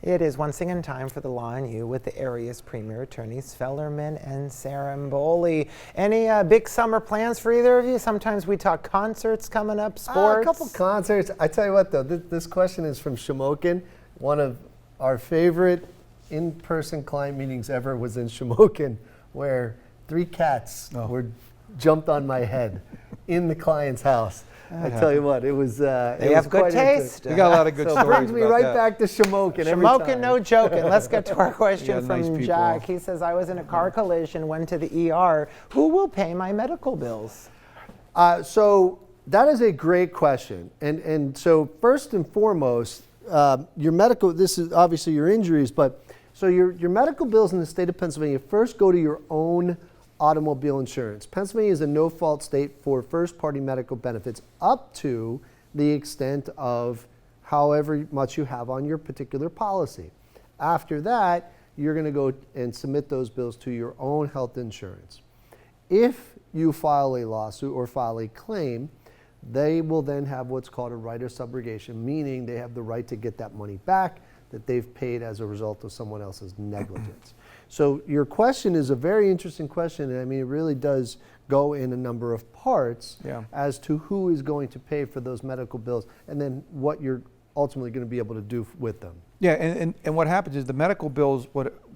It is once again time for the Law and You with the area's premier attorneys, Fellerman and Ciarimboli. Any big summer plans for either of you? Sometimes we talk concerts coming up, sports. A couple concerts. I tell you what, though, this question is from Shamokin. One of our favorite in-person client meetings ever was in Shamokin, where 3 cats were jumped on my head in the client's house. I tell you what, it was. They have good taste. We got a lot of good stories. So it brings me right that. back to Shamokin. Shamokin, no joking. Let's get to our question from nice Jack. He says, I was in a car collision, went to the ER. Who will pay my medical bills? So that is a great question. And so first and foremost, your medical, this is obviously your injuries, but so your medical bills in the state of Pennsylvania first go to your own automobile insurance. Pennsylvania is a no-fault state for first-party medical benefits up to the extent of however much you have on your particular policy. After that, you're going to go and submit those bills to your own health insurance. If you file a lawsuit or file a claim, they will then have what's called a right of subrogation, meaning they have the right to get that money back that they've paid as a result of someone else's negligence. So your question is a very interesting question, and I mean, it really does go in a number of parts as to who is going to pay for those medical bills and then what you're ultimately going to be able to do with them. Yeah, and what happens is the medical bills,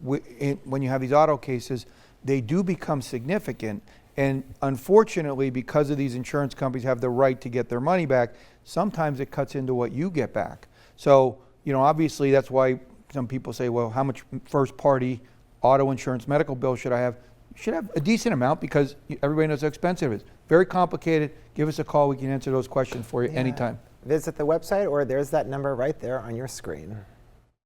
when you have these auto cases, they do become significant. And unfortunately, because of these insurance companies have the right to get their money back, sometimes it cuts into what you get back. So, you know, obviously that's why some people say, well, how much first party auto insurance medical bill should I have? You should have a decent amount because everybody knows how expensive it is. Very complicated. Give us a call. We can answer those questions for you anytime. Visit the website or there's that number right there on your screen.